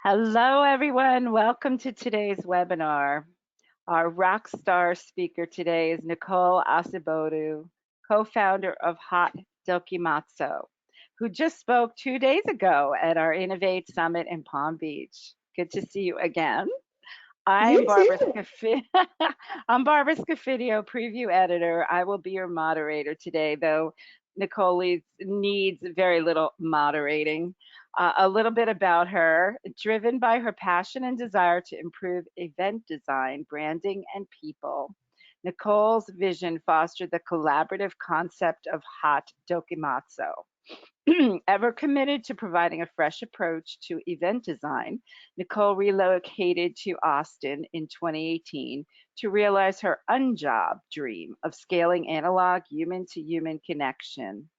Hello, everyone. Welcome to today's webinar. Our rock star speaker today is Nicole Asibodu, co-founder of Hot Dokimatsu, who just spoke 2 days ago at our Innovate Summit in Palm Beach. Good to see you again. I'm You Barbara too. I'm Barbara Scafidio, preview editor. I will be your moderator today, though Nicole needs very little moderating. A little bit about her: driven by her passion and desire to improve event design, branding, and people, Nicole's vision fostered the collaborative concept of Hot Dokimatsu. Ever committed to providing a fresh approach to event design, Nicole relocated to Austin in 2018 to realize her unjob dream of scaling analog human to human connection.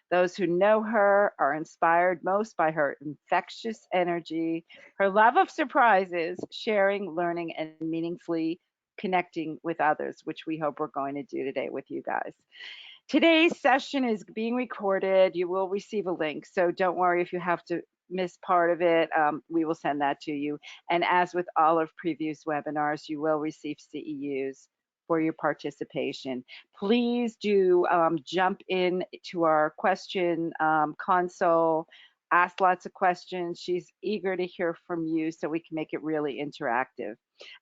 Those who know her are inspired most by her infectious energy, her love of surprises, sharing, learning, and meaningfully connecting with others, which we hope we're going to do today with you guys. Today's session is being recorded. You will receive a link, so don't worry if you have to miss part of it. We will send that to you. And as with all of previous webinars, you will receive CEUs for your participation. Please do jump in to our question console, ask lots of questions. She's eager to hear from you so we can make it really interactive.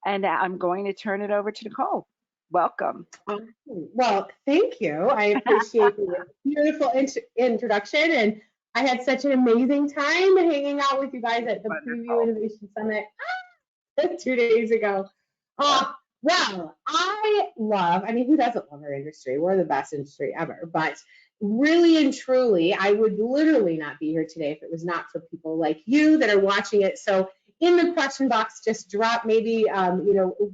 And I'm going to turn it over to Nicole. Welcome. Well, thank you. I appreciate the beautiful introduction, and I had such an amazing time hanging out with you guys at the Prevue Innovation Summit 2 days ago. Well, I mean, who doesn't love our industry? We're the best industry ever, but really and truly, I would literally not be here today if it was not for people like you that are watching it. So in the question box, just drop maybe,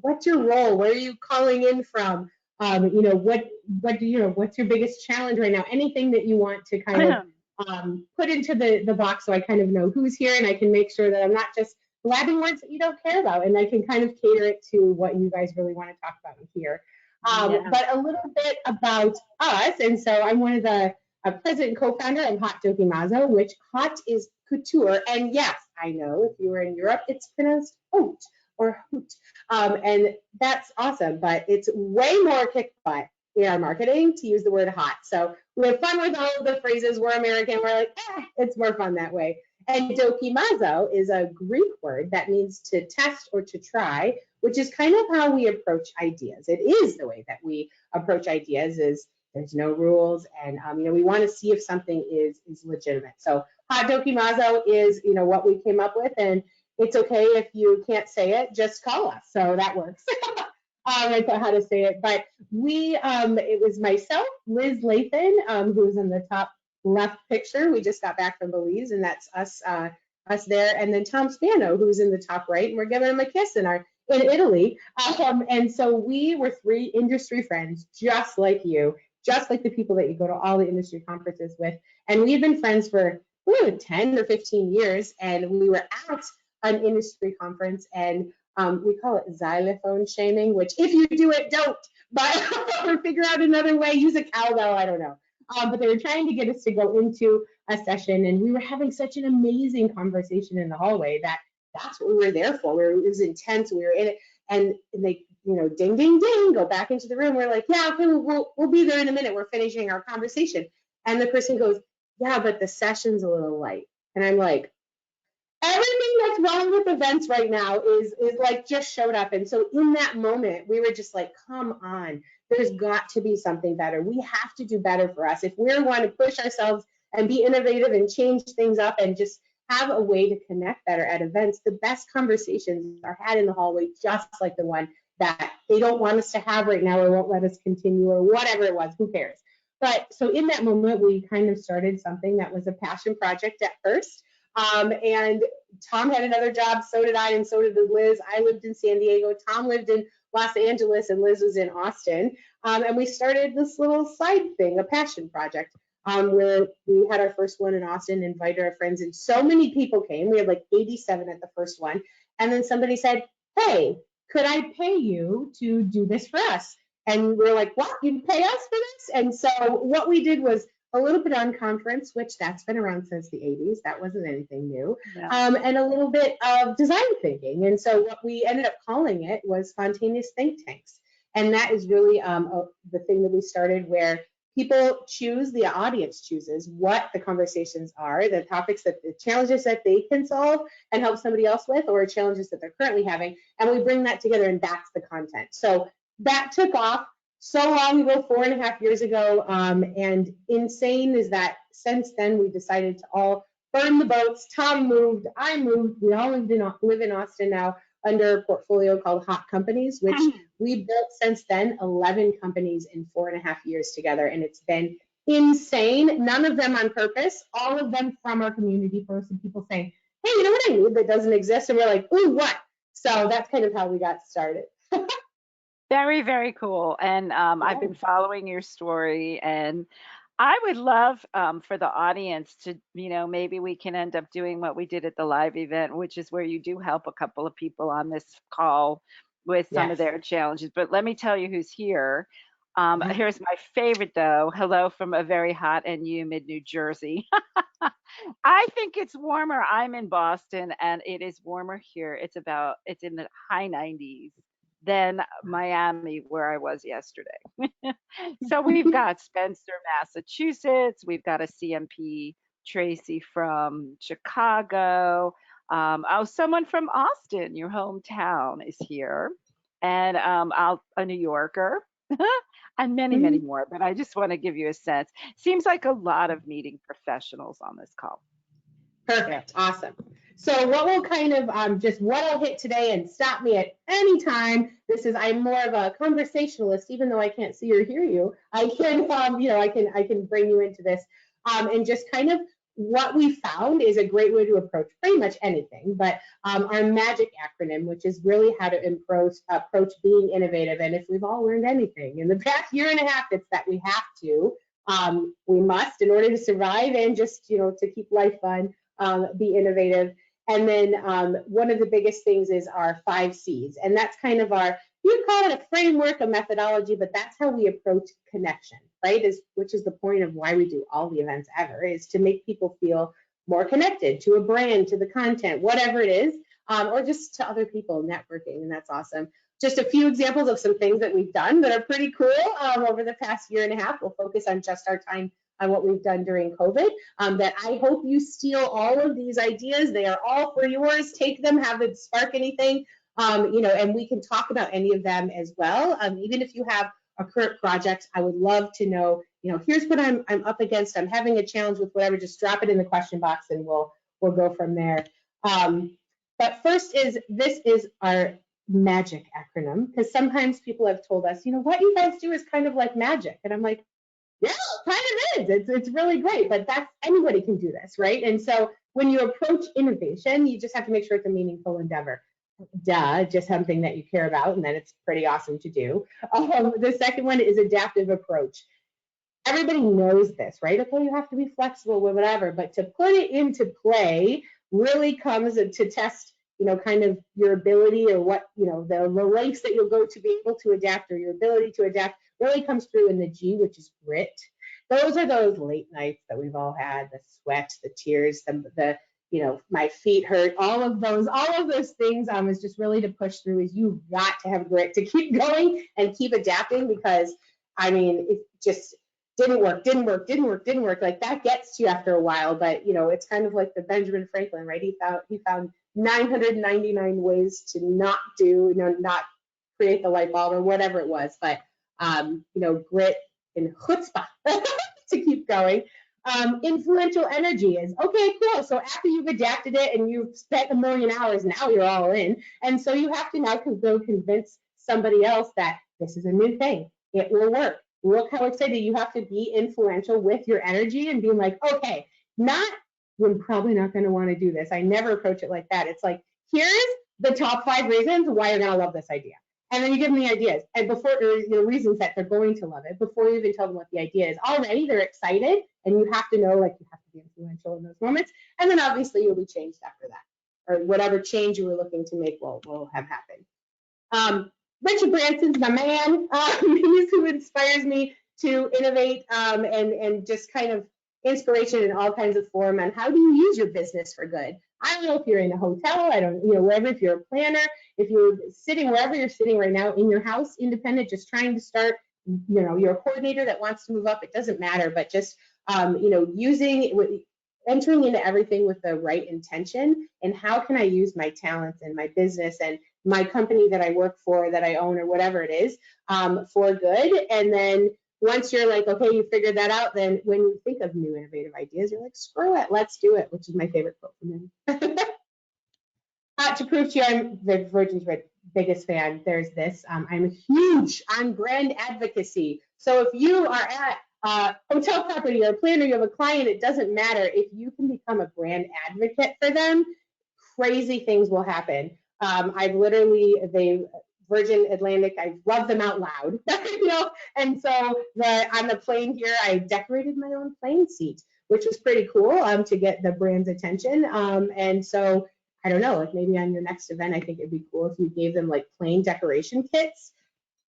what's your role? Where are you calling in from? What's your biggest challenge right now? Anything that you want to kind of put into the box so I kind of know who's here and I can make sure that I'm not just blabbing words that you don't care about, and I can kind of cater it to what you guys really want to talk about here. But a little bit about us, and so I'm one of the president and co-founder of Hot Dokimatsu, which hot is couture, and yes, I know if you were in Europe, it's pronounced hoot or hoot, and that's awesome, but it's way more kick butt in our marketing to use the word hot. So we have fun with all of the phrases. We're American. We're like, it's more fun that way. And dokimatsu is a Greek word that means to test or to try, which is kind of how we approach ideas. It is the way that we approach ideas. Is there's no rules, and we want to see if something is legitimate. So hot dokimatsu is what we came up with, and it's okay if you can't say it, just call us. So that works. I thought how to say it, but it was myself, Liz Lathan, who's in the top left picture. We just got back from Belize, and that's us there, and then Tom Spano, who's in the top right, and we're giving him a kiss in Italy. And so we were 3 industry friends, just like you, just like the people that you go to all the industry conferences with, and we've been friends for 10 or 15 years, and we were at an industry conference, and we call it xylophone shaming, which if you do it, don't, but or figure out another way, use a cowbell, I don't know. But they were trying to get us to go into a session, and we were having such an amazing conversation in the hallway that's what we were there for. It was intense. We were in it, and they, ding, ding, ding, go back into the room. We're like, yeah, okay, we'll be there in a minute. We're finishing our conversation. And the person goes, yeah, but the session's a little light. And I'm like, everything that's wrong with events right now is like just showed up. And so in that moment, we were just like, come on, there's got to be something better. We have to do better for us. If we're going to push ourselves and be innovative and change things up and just have a way to connect better at events, the best conversations are had in the hallway, just like the one that they don't want us to have right now or won't let us continue or whatever it was, who cares? But so in that moment, we kind of started something that was a passion project at first. And Tom had another job, so did I, and so did Liz. I lived in San Diego, Tom lived in Los Angeles, and Liz was in Austin. And we started this little side thing, a passion project, where we had our first one in Austin, invited our friends, and so many people came. We had like 87 at the first one. And then somebody said, hey, could I pay you to do this for us? And we're like, what, you'd pay us for this? And so what we did was a little bit on conference, which that's been around since the 80s. That wasn't anything new. Yeah. And a little bit of design thinking. And so what we ended up calling it was spontaneous think tanks. And that is really the thing that we started, where people choose, the audience chooses what the conversations are, the topics, that the challenges that they can solve and help somebody else with, or challenges that they're currently having. And we bring that together, and that's the content. So that took off so long ago, 4.5 years ago. And insane is that since then we decided to all burn the boats. Tom moved, I moved. We all live in Austin now under a portfolio called Hot Companies, which we built since then 11 companies in 4.5 years together. And it's been insane. None of them on purpose, all of them from our community first, and people saying, hey, you know what I need that doesn't exist? And we're like, ooh, what? So that's kind of how we got started. Very, very cool. And I've been following your story, and I would love for the audience to, maybe we can end up doing what we did at the live event, which is where you do help a couple of people on this call with some of Yes. their challenges. But let me tell you who's here. Here's my favorite, though. Hello from a very hot and humid New Jersey. I think it's warmer. I'm in Boston, and it is warmer here. It's in the high 90s than Miami, where I was yesterday. So we've got Spencer, Massachusetts. We've got a CMP Tracy from Chicago. Someone from Austin, your hometown, is here, and a New Yorker. And many, many more, but I just want to give you a sense. Seems like a lot of meeting professionals on this call. Perfect. Awesome. So what we'll kind of just what I'll hit today, and stop me at any time. I'm more of a conversationalist, even though I can't see or hear you. I can I can bring you into this, and just kind of what we found is a great way to approach pretty much anything. But our MAGIC acronym, which is really how to approach being innovative. And if we've all learned anything in the past year and a half, it's that we have to, we must, in order to survive and just to keep life fun. Be innovative. And then one of the biggest things is our 5 C's. And that's kind of you call it a framework, a methodology, but that's how we approach connection, right? Which is the point of why we do all the events ever, is to make people feel more connected to a brand, to the content, whatever it is, or just to other people, networking. And that's awesome. Just a few examples of some things that we've done that are pretty cool over the past year and a half. We'll focus on just our time on what we've done during COVID, that I hope you steal all of these ideas. They are all for yours. Take them, have it spark anything, and we can talk about any of them as well. Even if you have a current project, I would love to know, here's what I'm up against. I'm having a challenge with whatever, just drop it in the question box and we'll go from there. But first this is our MAGIC acronym, because sometimes people have told us, what you guys do is kind of like magic. And I'm like, yeah, it kind of is. It's really great, but anybody can do this, right? And so when you approach innovation, you just have to make sure it's a meaningful endeavor. Just something that you care about, and then it's pretty awesome to do. The second one is adaptive approach. Everybody knows this, right? Okay, you have to be flexible with whatever, but to put it into play really comes to test, kind of your ability, or what, the lengths that you'll go to be able to adapt, or your ability to adapt really comes through in the G, which is grit. Those are those late nights that we've all had, the sweat, the tears, the my feet hurt, all of those things, is just really to push through. Is you've got to have grit to keep going and keep adapting, because it just didn't work. Like, that gets to you after a while, but it's kind of like the Benjamin Franklin, right? He found 999 ways to not create the light bulb or whatever it was, but grit and chutzpah to keep going. Influential energy is, okay, cool. So after you've adapted it and you've spent 1,000,000 hours, now you're all in. And so you have to now go convince somebody else that this is a new thing. It will work. Look how excited. You have to be influential with your energy and being like, okay, you're probably not going to want to do this. I never approach it like that. It's like, here's the top 5 reasons why you're going to love this idea. And then you give them the ideas, and before the reasons that they're going to love it, before you even tell them what the idea is, already they're excited, and you have to know, like, you have to be influential in those moments. And then obviously you'll be changed after that, or whatever change you were looking to make will have happened. Richard Branson's my man. He's who inspires me to innovate, and just kind of inspiration in all kinds of form on how do you use your business for good. I don't know if you're in a hotel, I don't, wherever, if you're a planner, if you're sitting wherever you're sitting right now in your house, independent, just trying to start, you're a coordinator that wants to move up, it doesn't matter, but just, entering into everything with the right intention, and how can I use my talents and my business and my company that I work for, that I own, or whatever it is, for good. And then once you're like, okay, you figured that out, then when you think of new innovative ideas, you're like, screw it, let's do it, which is my favorite quote from him. To prove to you I'm the Virgin's biggest fan, there's this. I'm huge on brand advocacy. So if you are at a hotel property or a planner, you have a client, it doesn't matter. If you can become a brand advocate for them, crazy things will happen. I've literally, Virgin Atlantic, I love them out loud, and so on the plane here, I decorated my own plane seat, which was pretty cool, to get the brand's attention, and so I don't know, like maybe on your next event, I think it'd be cool if you gave them like plane decoration kits.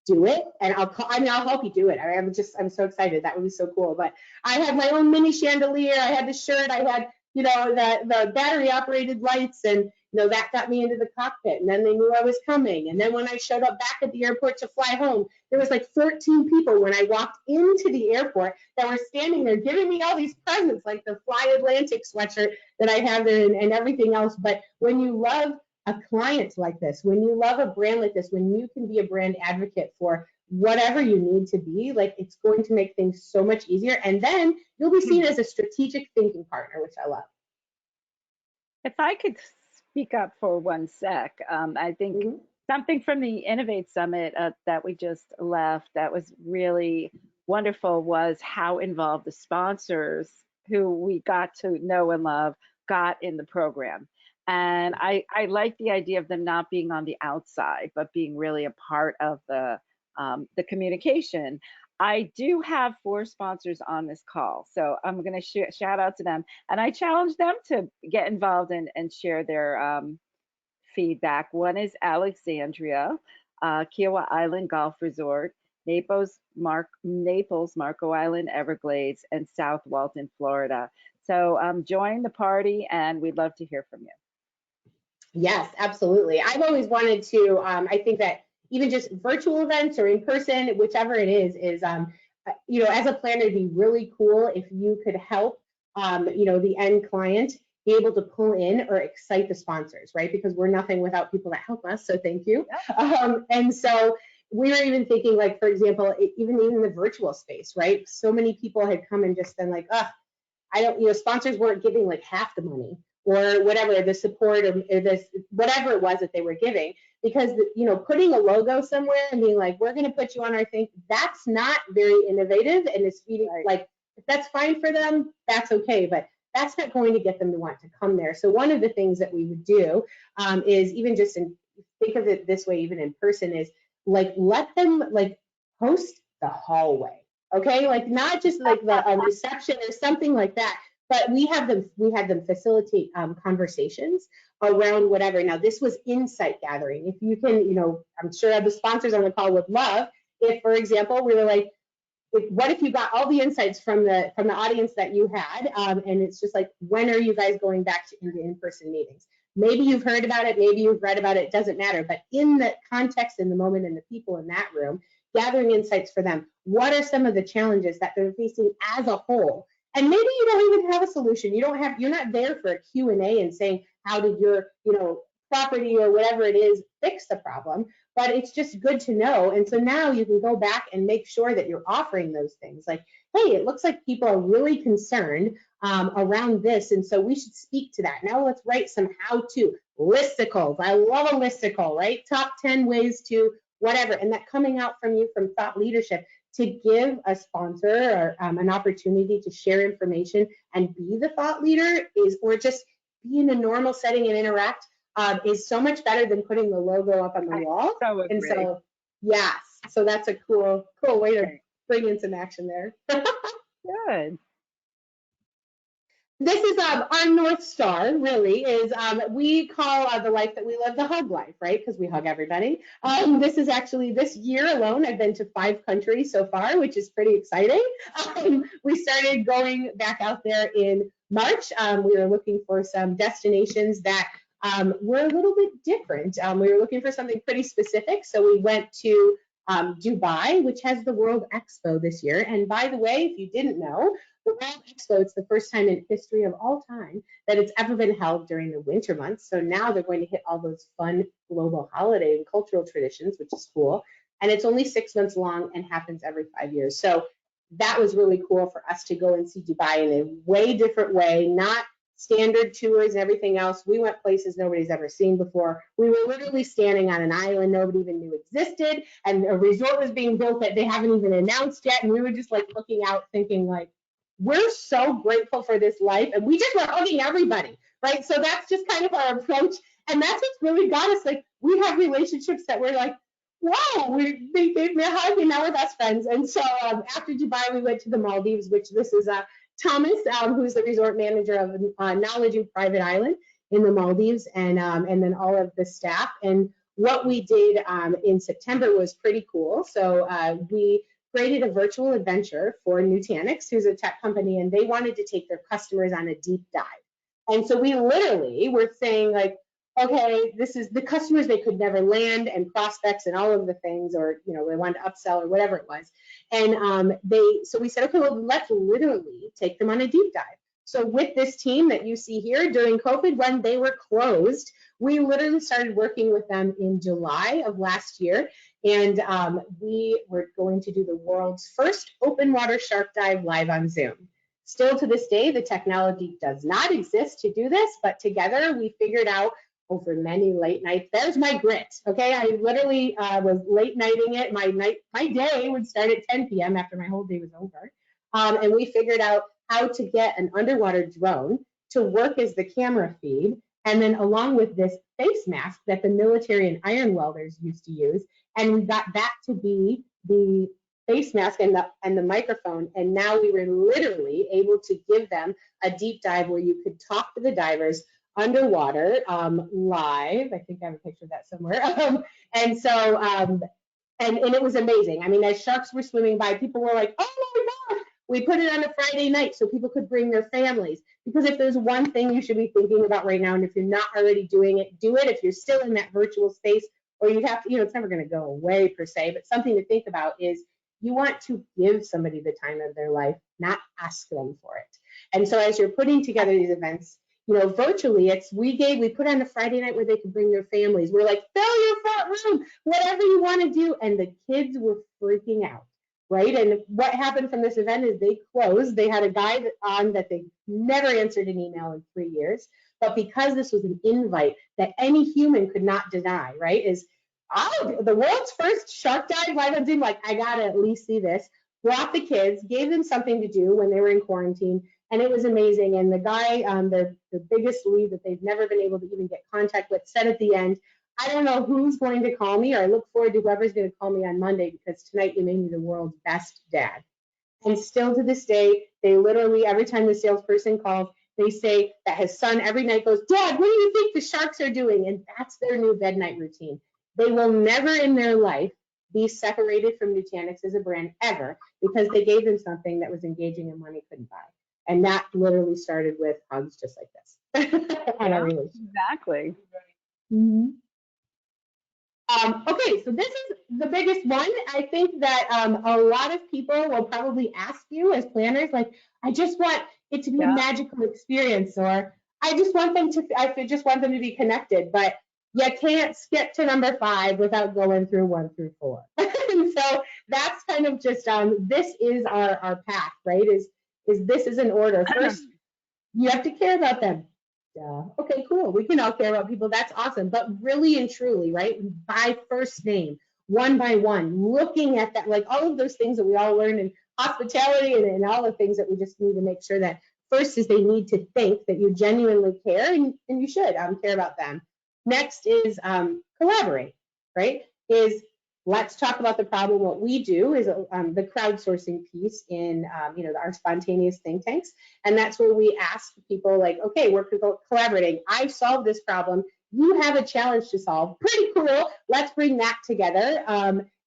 Do it, and I'll help you do it. I'm so excited. That would be so cool. But I had my own mini chandelier. I had the shirt. I had, the battery operated lights, and that got me into the cockpit. And then they knew I was coming. And then when I showed up back at the airport to fly home, there was like 14 people when I walked into the airport that were standing there giving me all these presents, like the Fly Atlantic sweatshirt that I have there, and everything else. But when you love a client like this, when you love a brand like this, when you can be a brand advocate for whatever you need to be, like, it's going to make things so much easier. And then you'll be seen as a strategic thinking partner, which I love. If I could speak up for one sec, I think something from the Innovate Summit that we just left that was really wonderful was how involved the sponsors who we got to know and love got in the program. And I like the idea of them not being on the outside, but being really a part of the communication. I do have 4 sponsors on this call, so I'm going to shout out to them. And I challenge them to get involved and share their feedback. One is Alexandria, Kiowa Island Golf Resort, Naples, Marco Island, Everglades, and South Walton, Florida. So join the party, and we'd love to hear from you. Yes, absolutely. I've always wanted to, I think that even just virtual events or in person, whichever it is, as a planner, it'd be really cool if you could help, the end client be able to pull in or excite the sponsors, right? Because we're nothing without people that help us, so thank you. And so we were even thinking, like, for example, even in the virtual space, right? So many people had come and just been like, sponsors weren't giving like half the money, or whatever, the support, or this, whatever it was that they were giving, because, putting a logo somewhere and being like, we're going to put you on our thing, that's not very innovative, and it's feeding, like, if that's fine for them, that's okay, but that's not going to get them to want to come there. So one of the things that we would do is, even just think of it this way, even in person, is like, let them like host the hallway. Okay, like not just like the reception or something like that, but we had them facilitate conversations around whatever. Now, this was insight gathering. If you can, I'm sure the sponsors on the call would love if, for example, we were like, what if you got all the insights from the audience that you had, and it's just like, when are you guys going back into in-person meetings? Maybe you've heard about it, maybe you've read about it, it doesn't matter, but in the context, in the moment, and the people in that room, gathering insights for them. What are some of the challenges that they're facing as a whole? And maybe you don't even have a solution. You're not there for a Q&A and saying, how did your, property or whatever it is fix the problem, but it's just good to know. And so now you can go back and make sure that you're offering those things. Like, hey, it looks like people are really concerned around this, and so we should speak to that. Now let's write some how-to listicles. I love a listicle, right? Top 10 ways to whatever, and that coming out from you from thought leadership to give a sponsor or an opportunity to share information and be the thought leader or just be in a normal setting and interact is so much better than putting the logo up on the wall. And so, yes, so that's a cool way to bring in some action there. Good. this is our North Star, really, is we call the life that we live the hug life, right? Because we hug everybody. This is actually, this year alone, I've been to 5 countries so far, which is pretty exciting. We started going back out there in March. We were looking for some destinations that were a little bit different. We were looking for something pretty specific, so we went to Dubai, which has the World Expo this year. And by the way, if you didn't know, the World Expo, it's the first time in history of all time that it's ever been held during the winter months. So now they're going to hit all those fun global holiday and cultural traditions, which is cool. And it's only 6 months long and happens every 5 years. So that was really cool for us to go and see Dubai in a way different way, not standard tours and everything else. We went places nobody's ever seen before. We were literally standing on an island nobody even knew existed, and a resort was being built that they haven't even announced yet. And we were just like looking out thinking like, we're so grateful for this life, and we just were hugging everybody, right? So that's just kind of our approach, and that's what's really got us. Like, we have relationships that we're like, wow, they gave me a hug, and now we're best friends. And so after Dubai, we went to the Maldives, which this is Thomas, who's the resort manager of Knowledge and Private Island in the Maldives, and then all of the staff. And what we did in September was pretty cool. So we created a virtual adventure for Nutanix, who's a tech company, and they wanted to take their customers on a deep dive. And so we literally were saying like, okay, this is the customers they could never land, and prospects and all of the things, or they wanted to upsell or whatever it was. And so we said, okay, well, let's literally take them on a deep dive. So with this team that you see here during COVID, when they were closed, we literally started working with them in July of last year. And we were going to do the world's first open water shark dive live on Zoom. Still to this day, the technology does not exist to do this, but together we figured out over many late nights. There's my grit, okay? I literally was late nighting it. My day would start at 10 p.m. after my whole day was over. And we figured out how to get an underwater drone to work as the camera feed, and then along with this face mask that the military and iron welders used to use, and we got that to be the face mask and the microphone. And now we were literally able to give them a deep dive where you could talk to the divers underwater live. I think I have a picture of that somewhere. And so, and it was amazing. I mean, as sharks were swimming by, people were like, oh my God. We put it on a Friday night so people could bring their families. Because if there's one thing you should be thinking about right now, and if you're not already doing it, do it. If you're still in that virtual space, or you have to, it's never going to go away per se, but something to think about is you want to give somebody the time of their life, not ask them for it. And so as you're putting together these events, virtually, we put on a Friday night where they could bring their families. We're like, fill your front room, whatever you want to do. And the kids were freaking out, right? And what happened from this event is they closed. They had a guy on that they never answered an email in 3 years. But because this was an invite that any human could not deny, right? The world's first shark dive live on Zoom, like, I got to at least see this. Brought the kids, gave them something to do when they were in quarantine. And it was amazing. And the guy, the biggest lead that they've never been able to even get contact with, said at the end, I don't know who's going to call me, or I look forward to whoever's going to call me on Monday, because tonight you made me the world's best dad. And still to this day, they literally, every time the salesperson calls, they say that his son every night goes, Dad, what do you think the sharks are doing? And that's their new bed night routine. They will never in their life be separated from Nutanix as a brand ever, because they gave them something that was engaging and money couldn't buy. And that literally started with hugs just like this. And our relationship. Exactly. Mm-hmm. Okay, so this is the biggest one. I think that a lot of people will probably ask you as planners, like, I just want it to be a magical experience, or I just want them to be connected. But you can't skip to number 5 without going through 1 through 4. And so that's kind of just this is our path, right? Is this is an order. First, you have to care about them. Okay, cool. We can all care about people. That's awesome. But really and truly, right? By first name, one by one, looking at that, like all of those things that we all learn in hospitality and all the things that we just need to make sure that first is they need to think that you genuinely care, and you should care about them. Next is collaborate, right? Is let's talk about the problem. What we do is the crowdsourcing piece in our spontaneous think tanks, and that's where we ask people like, okay, we're collaborating. I've solved this problem. You have a challenge to solve. Pretty cool. Let's bring that together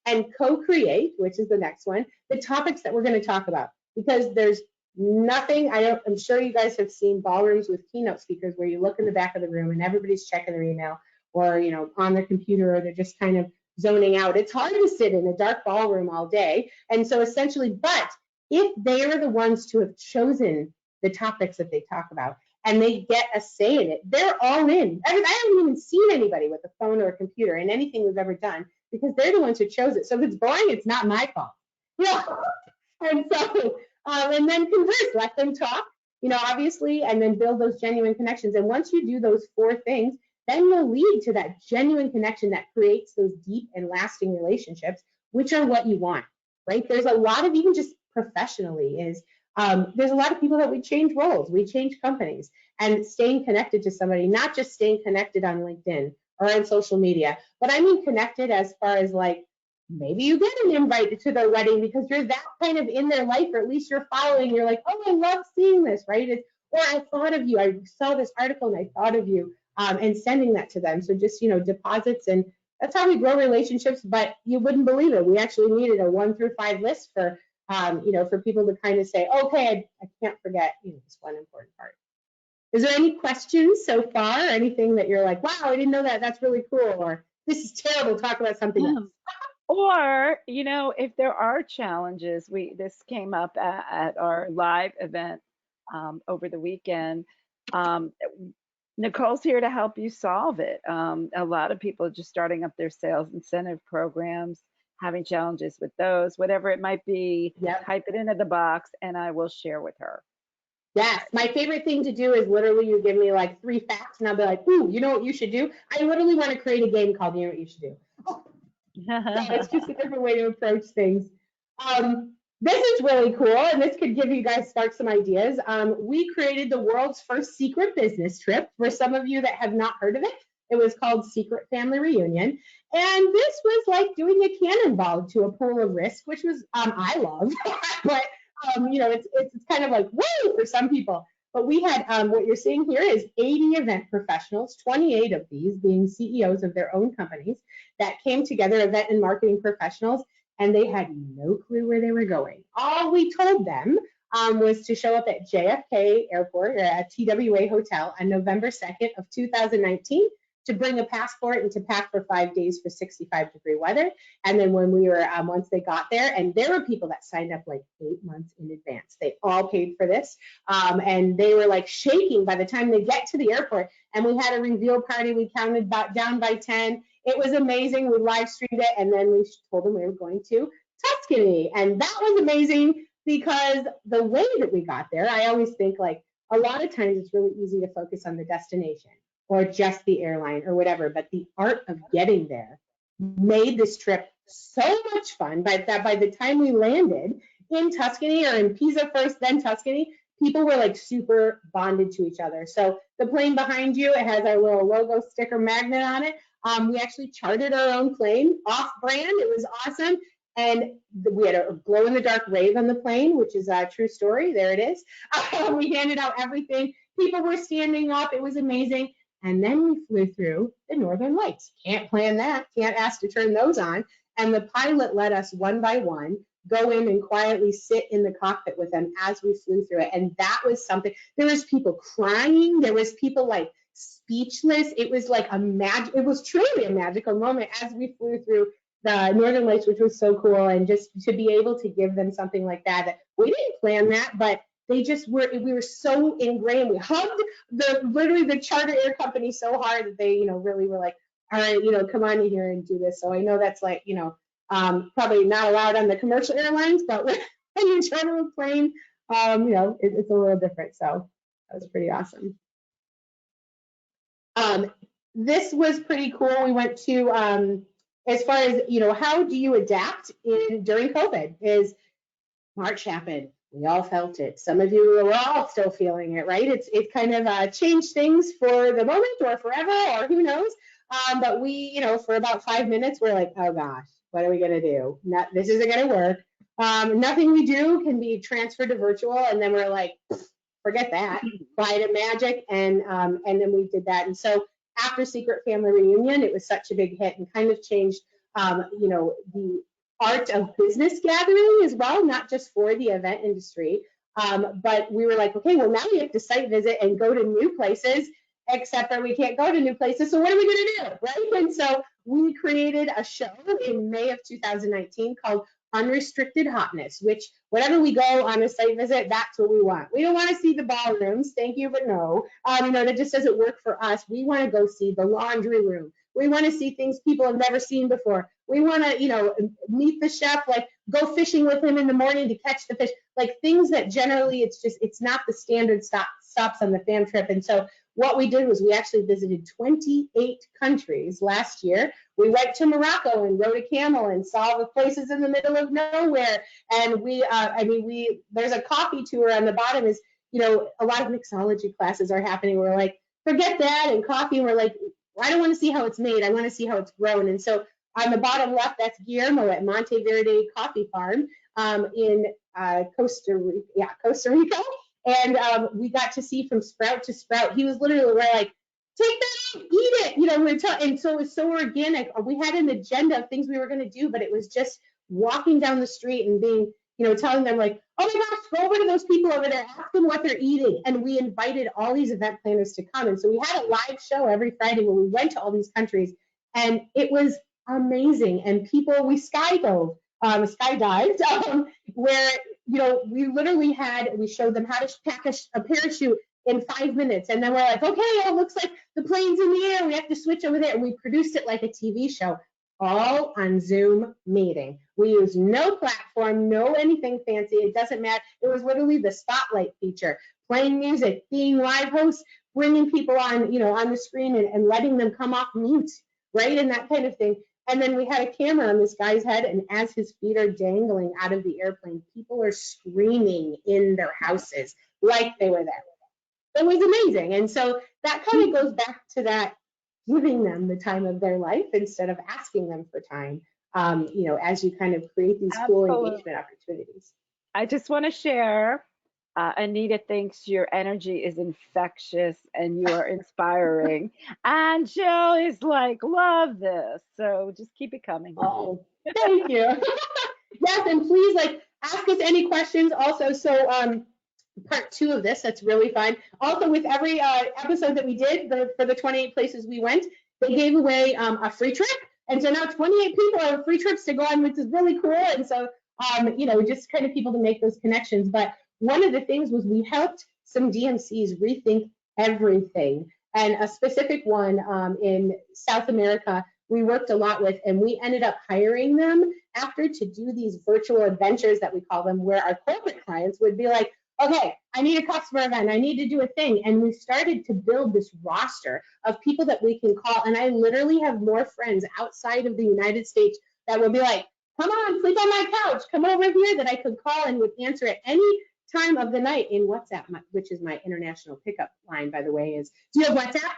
and co-create, which is the next one, the topics that we're going to talk about, because there's nothing. I'm sure you guys have seen ballrooms with keynote speakers where you look in the back of the room and everybody's checking their email or on their computer, or they're just kind of zoning out. It's hard to sit in a dark ballroom all day. And so essentially, but if they are the ones to have chosen the topics that they talk about and they get a say in it, they're all in. I haven't even seen anybody with a phone or a computer in anything we've ever done, because they're the ones who chose it. So if it's boring, it's not my fault. And so, and then converse, let them talk, obviously, and then build those genuine connections. And once you do those 4 things, then you'll lead to that genuine connection that creates those deep and lasting relationships, which are what you want, right? There's a lot of, even just professionally, there's a lot of people that we change roles, we change companies, and staying connected to somebody, not just staying connected on LinkedIn or on social media, but I mean connected as far as like, maybe you get an invite to their wedding because you're that kind of in their life, or at least you're following, you're like, oh, I love seeing this, right? Or I thought of you, I saw this article and I thought of you. And sending that to them. So just, deposits, and that's how we grow relationships, but you wouldn't believe it. We actually needed a 1 through 5 list for, for people to kind of say, okay, I can't forget, this one important part. Is there any questions so far? Anything that you're like, wow, I didn't know that, that's really cool, or this is terrible, talk about something else? Or, if there are challenges, this came up at our live event over the weekend. Nicole's here to help you solve it. A lot of people are just starting up their sales incentive programs, having challenges with those, whatever it might be. Yep. Type it into the box and I will share with her. Yes, my favorite thing to do is literally you give me like 3 facts and I'll be like, ooh, you know what you should do? I literally want to create a game called You Know What You Should Do. So it's just a different way to approach things. This is really cool, and this could give you guys spark some ideas. We created the world's first secret business trip. For some of you that have not heard of it, it was called Secret Family Reunion. And this was like doing a cannonball to a pool of risk, which was, I love, but it's kind of like, woo, for some people. But we had, what you're seeing here is 80 event professionals, 28 of these being CEOs of their own companies, that came together, event and marketing professionals, and they had no clue where they were going. All we told them was to show up at JFK Airport, or at TWA Hotel, on November 2nd of 2019, to bring a passport and to pack for 5 days for 65-degree weather. And then when we were, once they got there, and there were people that signed up like 8 months in advance. They all paid for this. And they were like shaking by the time they get to the airport. And we had a reveal party. We counted down by 10. It was amazing. We live streamed it. And then we told them we were going to Tuscany. And that was amazing because the way that we got there, I always think like a lot of times it's really easy to focus on the destination or just the airline or whatever, but the art of getting there made this trip so much fun. By the time we landed in Tuscany, or in Pisa first, then Tuscany, people were like super bonded to each other. So the plane behind you, it has our little logo sticker magnet on it. We actually chartered our own plane, off-brand. It was awesome. And we had a glow-in-the-dark rave on the plane, which is a true story. There it is. We handed out everything. People were standing up. It was amazing. And then we flew through the Northern Lights. Can't plan that. Can't ask to turn those on. And the pilot let us one by one go in and quietly sit in the cockpit with them as we flew through it. And that was something. There was people crying. There was people like speechless. It was like it was truly a magical moment as we flew through the Northern Lights, which was so cool. And just to be able to give them something like that we didn't plan that, but they just we were so ingrained. We hugged literally the charter air company so hard that they, really were like, all right, come on in here and do this. So I know that's like, probably not allowed on the commercial airlines, but when you charter a plane, it's a little different. So that was pretty awesome. This was pretty cool. We went to, as far as, how do you adapt during COVID? Is March happened. We all felt it. Some of you are all still feeling it, right? It kind of changed things for the moment or forever, or who knows. But we, for about 5 minutes, we're like, oh gosh, what are we going to do? This isn't going to work. Nothing we do can be transferred to virtual. And then we're like, forget that, Quiet Magic. And then we did that. And so after Secret Family Reunion, it was such a big hit and kind of changed, the art of business gathering as well, not just for the event industry. But we were like, okay, well, now we have to site visit and go to new places, except that we can't go to new places. So what are we going to do, right? And so we created a show in May of 2019 called Unrestricted Hotness, which whenever we go on a site visit, that's what we want. We don't want to see the ballrooms, thank you, but no. That just doesn't work for us. We want to go see the laundry room. We want to see things people have never seen before. We want to, meet the chef, like go fishing with him in the morning to catch the fish, like things that generally it's not the standard stops on the fam trip. And so what we did was we actually visited 28 countries last year. We went to Morocco and rode a camel and saw the places in the middle of nowhere. And there's a coffee tour on the bottom is, a lot of mixology classes are happening. We're like, forget that and coffee. And we're like, I don't want to see how it's made. I want to see how it's grown. And so on the bottom left, that's Guillermo at Monteverde Coffee Farm in Costa Rica. And we got to see from sprout to sprout. He was literally, we're like, take that out, eat it. And so it was so organic. We had an agenda of things we were going to do, but it was just walking down the street and being, telling them like, oh my gosh, go over to those people over there, ask them what they're eating. And we invited all these event planners to come. And so we had a live show every Friday where we went to all these countries, and it was amazing. And people, we skydived, where, we showed them how to pack a parachute in 5 minutes. And then we're like, okay, it looks like the plane's in the air. We have to switch over there. And we produced it like a TV show, all on Zoom meeting. We used no platform, no anything fancy. It doesn't matter. It was literally the spotlight feature, playing music, being live hosts, bringing people on, on the screen and letting them come off mute, right? And that kind of thing. And then we had a camera on this guy's head, and as his feet are dangling out of the airplane, people are screaming in their houses like they were there. It was amazing. And so that kind of goes back to that, giving them the time of their life instead of asking them for time, as you kind of create these cool engagement opportunities. I just want to share, Anita thinks your energy is infectious and you are inspiring. And Jill is like, love this. So just keep it coming. Oh, thank you. Yes, and please ask us any questions also. So part 2 of this, that's really fun. Also, with every episode that we did for the 28 places we went, they gave away a free trip. And so now 28 people have free trips to go on, which is really cool. And so, just kind of people to make those connections. But one of the things was we helped some DMCs rethink everything. And a specific one in South America, we worked a lot with, and we ended up hiring them after to do these virtual adventures that we call them, where our corporate clients would be like, okay, I need a customer event, I need to do a thing. And we started to build this roster of people that we can call. And I literally have more friends outside of the United States that will be like, come on, sleep on my couch, come over here, that I could call and would answer at any time of the night in WhatsApp, which is my international pickup line, by the way, is, do you have WhatsApp?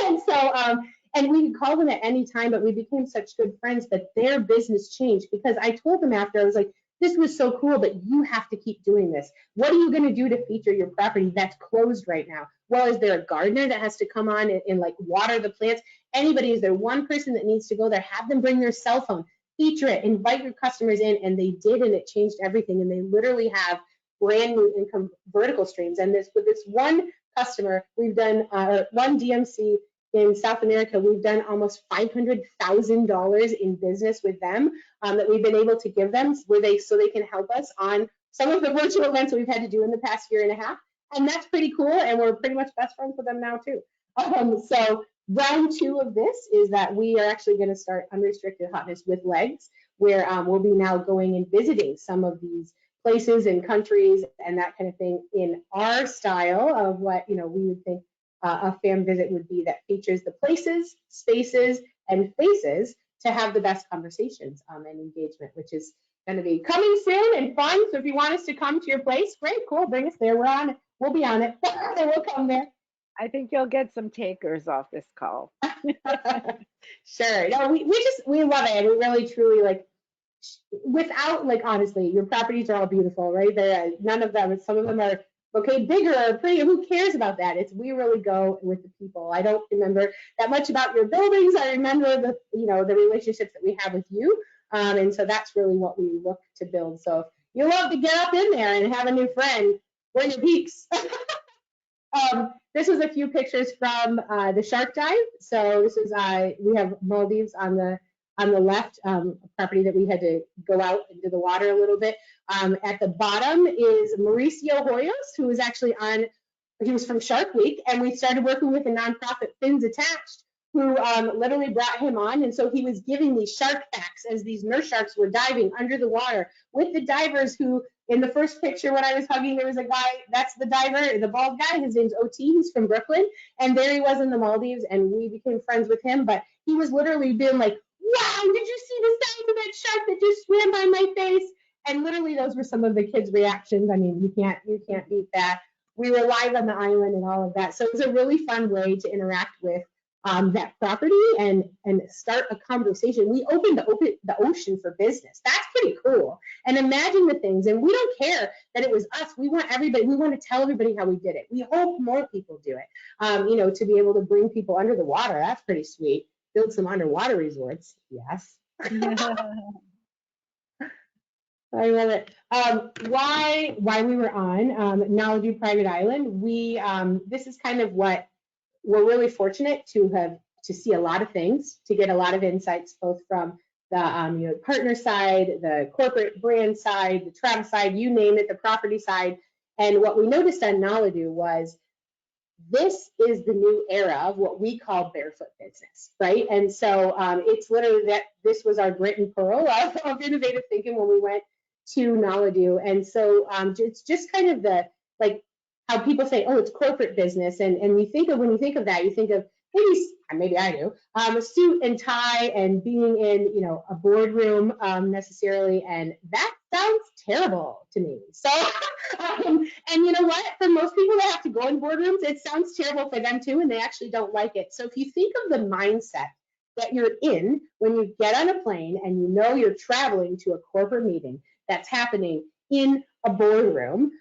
And so, and we could call them at any time, but we became such good friends that their business changed, because I told them after, I was like, this was so cool, but you have to keep doing this. What are you going to do to feature your property that's closed right now? Well, is there a gardener that has to come on and water the plants? Anybody, is there one person that needs to go there? Have them bring their cell phone, feature it, invite your customers in. And they did, and it changed everything. And they literally have brand new income vertical streams. And with this one customer, we've done one DMC in South America, we've done almost $500,000 in business with them that we've been able to give them so they can help us on some of the virtual events that we've had to do in the past year and a half. And that's pretty cool. And we're pretty much best friends with them now too. So round 2 of this is that we are actually going to start Unrestricted Hotness with legs, where we'll be now going and visiting some of these places and countries and that kind of thing in our style of what we would think a fam visit would be, that features the places, spaces, and faces to have the best conversations and engagement, which is going to be coming soon and fun. So if you want us to come to your place, great, cool, bring us there. We're on it. We'll be on it. We'll come there. I think you'll get some takers off this call. Sure. No, we love it. We really truly without, like, honestly, your properties are all beautiful, right? They're, none of them, some of them are, okay, bigger or pretty, who cares about that? It's, we really go with the people. I don't remember that much about your buildings. I remember the, you know, the relationships that we have with you. And so that's really what we look to build. So if you love to get up in there and have a new friend, we're your peaks. This was a few pictures from the shark dive. So this is, we have Maldives on the left, a property that we had to go out into the water a little bit. At the bottom is Mauricio Hoyos, who was actually on, he was from Shark Week, and we started working with a nonprofit, Fins Attached, who literally brought him on. And so he was giving these shark facts as these nurse sharks were diving under the water with the divers who, in the first picture when I was hugging, there was a guy, that's the diver, the bald guy, his name's OT, he's from Brooklyn. And there he was in the Maldives, and we became friends with him. But he was literally being like, wow, did you see the size of that shark that just swam by my face? And literally those were some of the kids' reactions. I mean, you can't beat that. We were live on the island and all of that. So it was a really fun way to interact with that property and start a conversation. We opened the ocean for business. That's pretty cool. And imagine the things, and we don't care that it was us. We want everybody, we want to tell everybody how we did it. We hope more people do it. You know, to be able to bring people under the water, that's pretty sweet. Build some underwater resorts. Yes. I love it. Why we were on Knowledge Private Island, we this is kind of what we're really fortunate to see a lot of things, to get a lot of insights, both from the you know, partner side, the corporate brand side, the travel side, you name it, the property side. And what we noticed on Knowledge was this is the new era of what we call Barefoot Business, right? And so it's literally that this was our grit and pearl of innovative thinking when we went to Knowledge. And so it's just kind of the, like, how people say, oh, it's corporate business. And we think of, when you think of that, you think of maybe I do, a suit and tie and being in, you know, a boardroom necessarily. And that sounds terrible to me. So, and you know what? For most people that have to go in boardrooms, it sounds terrible for them too, and they actually don't like it. So if you think of the mindset that you're in when you get on a plane and you know you're traveling to a corporate meeting that's happening in a boardroom,